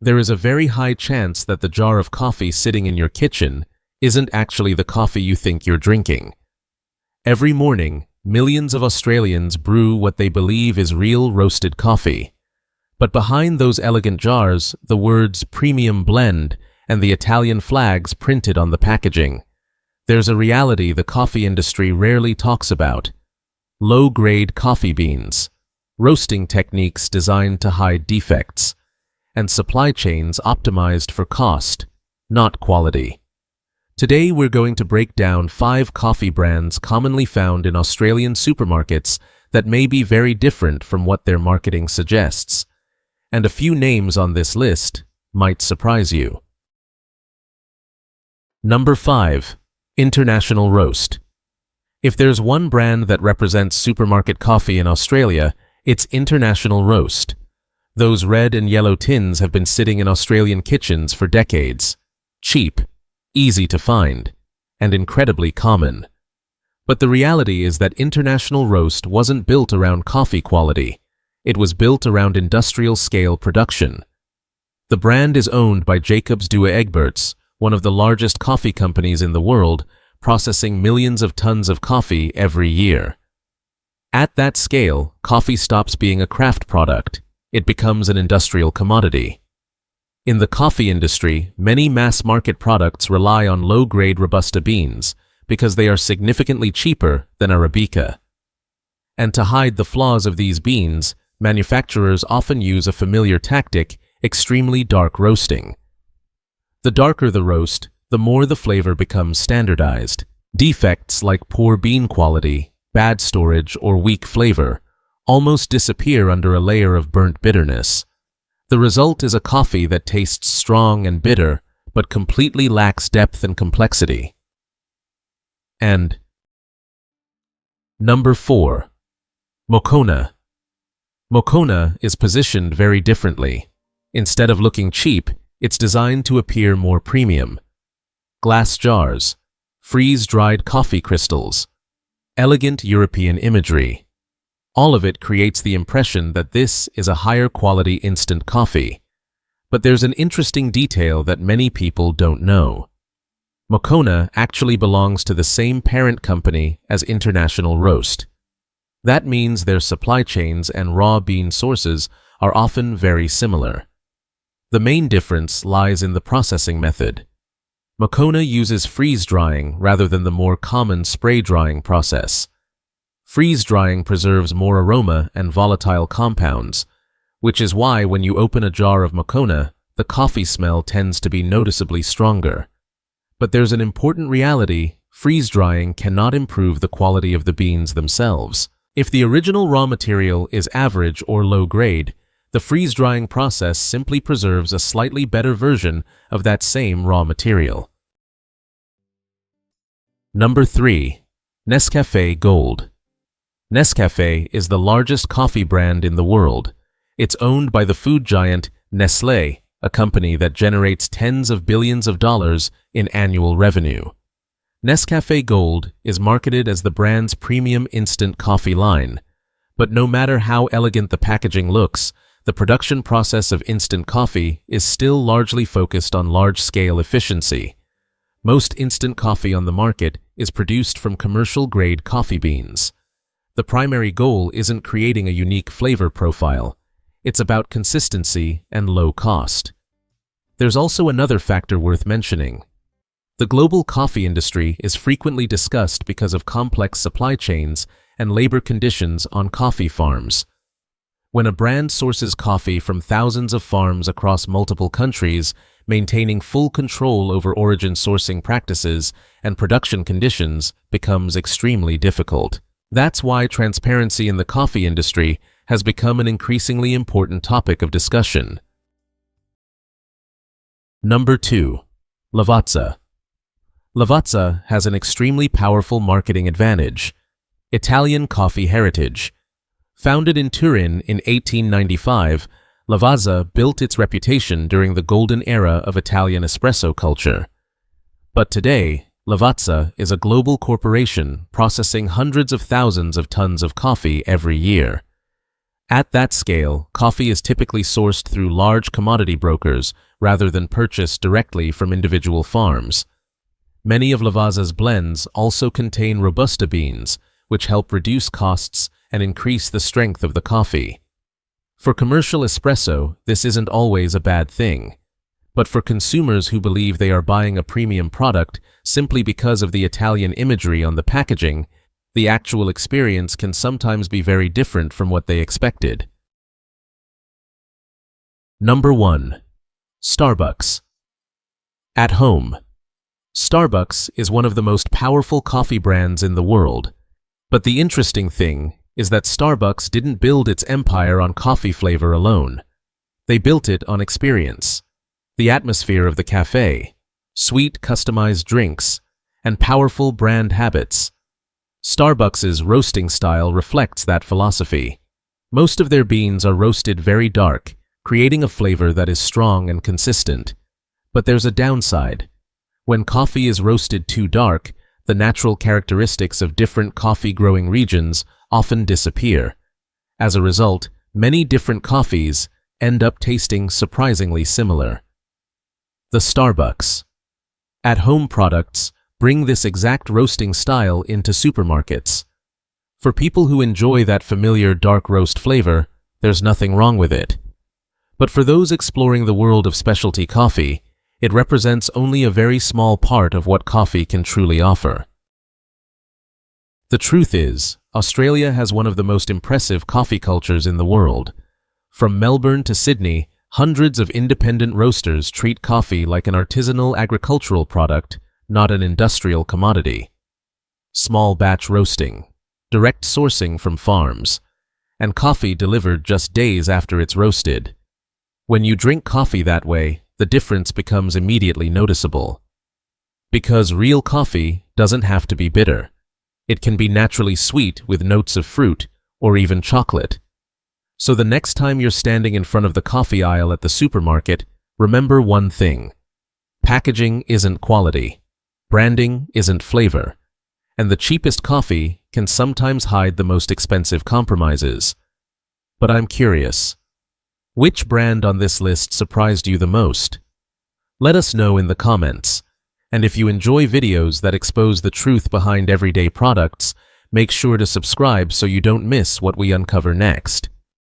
There is a very high chance that the jar of coffee sitting in your kitchen isn't actually the coffee you think you're drinking. Every morning, millions of Australians brew what they believe is real roasted coffee. But behind those elegant jars, the words premium blend and the Italian flags printed on the packaging, there's a reality the coffee industry rarely talks about. Low-grade coffee beans, roasting techniques designed to hide defects, and supply chains optimized for cost, not quality. Today we're going to break down 5 coffee brands commonly found in Australian supermarkets that may be very different from what their marketing suggests. And a few names on this list might surprise you. Number 5. International Roast. If there's one brand that represents supermarket coffee in Australia, it's International Roast. Those red and yellow tins have been sitting in Australian kitchens for decades. Cheap, easy to find, and incredibly common. But the reality is that International Roast wasn't built around coffee quality. It was built around industrial-scale production. The brand is owned by Jacobs Douwe Egberts, one of the largest coffee companies in the world, processing millions of tons of coffee every year. At that scale, coffee stops being a craft product. It becomes an industrial commodity. In the coffee industry, many mass-market products rely on low-grade Robusta beans because they are significantly cheaper than Arabica. And to hide the flaws of these beans, manufacturers often use a familiar tactic, extremely dark roasting. The darker the roast, the more the flavor becomes standardized. Defects like poor bean quality, bad storage, or weak flavor almost disappear under a layer of burnt bitterness. The result is a coffee that tastes strong and bitter, but completely lacks depth and complexity. And Number 4. Moccona. Moccona is positioned very differently. Instead of looking cheap, it's designed to appear more premium. Glass jars, freeze-dried coffee crystals, elegant European imagery. All of it creates the impression that this is a higher quality instant coffee. But there's an interesting detail that many people don't know. Moccona actually belongs to the same parent company as International Roast. That means their supply chains and raw bean sources are often very similar. The main difference lies in the processing method. Moccona uses freeze-drying rather than the more common spray-drying process. Freeze-drying preserves more aroma and volatile compounds, which is why when you open a jar of Moccona, the coffee smell tends to be noticeably stronger. But there's an important reality: freeze-drying cannot improve the quality of the beans themselves. If the original raw material is average or low grade, the freeze-drying process simply preserves a slightly better version of that same raw material. Number 3. Nescafé Gold. Nescafé is the largest coffee brand in the world. It's owned by the food giant Nestlé, a company that generates tens of billions of dollars in annual revenue. Nescafé Gold is marketed as the brand's premium instant coffee line. But no matter how elegant the packaging looks, the production process of instant coffee is still largely focused on large-scale efficiency. Most instant coffee on the market is produced from commercial-grade coffee beans. The primary goal isn't creating a unique flavor profile. It's about consistency and low cost. There's also another factor worth mentioning. The global coffee industry is frequently discussed because of complex supply chains and labor conditions on coffee farms. When a brand sources coffee from thousands of farms across multiple countries, maintaining full control over origin sourcing practices and production conditions becomes extremely difficult. That's why transparency in the coffee industry has become an increasingly important topic of discussion. Number 2. Lavazza. Lavazza has an extremely powerful marketing advantage: Italian coffee heritage. Founded in Turin in 1895, Lavazza built its reputation during the golden era of Italian espresso culture. But today, Lavazza is a global corporation processing hundreds of thousands of tons of coffee every year. At that scale, coffee is typically sourced through large commodity brokers rather than purchased directly from individual farms. Many of Lavazza's blends also contain Robusta beans, which help reduce costs and increase the strength of the coffee. For commercial espresso, this isn't always a bad thing. But for consumers who believe they are buying a premium product simply because of the Italian imagery on the packaging, the actual experience can sometimes be very different from what they expected. Number 1. Starbucks. At home. Starbucks is one of the most powerful coffee brands in the world. But the interesting thing is that Starbucks didn't build its empire on coffee flavor alone. They built it on experience. The atmosphere of the cafe, sweet customized drinks, and powerful brand habits. Starbucks's roasting style reflects that philosophy. Most of their beans are roasted very dark, creating a flavor that is strong and consistent. But there's a downside. When coffee is roasted too dark, the natural characteristics of different coffee-growing regions often disappear. As a result, many different coffees end up tasting surprisingly similar. The Starbucks. At-home products bring this exact roasting style into supermarkets. For people who enjoy that familiar dark roast flavor, there's nothing wrong with it. But for those exploring the world of specialty coffee, it represents only a very small part of what coffee can truly offer. The truth is, Australia has one of the most impressive coffee cultures in the world. From Melbourne to Sydney, hundreds of independent roasters treat coffee like an artisanal agricultural product, not an industrial commodity. Small batch roasting, direct sourcing from farms, and coffee delivered just days after it's roasted. When you drink coffee that way, the difference becomes immediately noticeable. Because real coffee doesn't have to be bitter. It can be naturally sweet with notes of fruit or even chocolate. So the next time you're standing in front of the coffee aisle at the supermarket, remember one thing. Packaging isn't quality. Branding isn't flavor. And the cheapest coffee can sometimes hide the most expensive compromises. But I'm curious. Which brand on this list surprised you the most? Let us know in the comments. And if you enjoy videos that expose the truth behind everyday products, make sure to subscribe so you don't miss what we uncover next.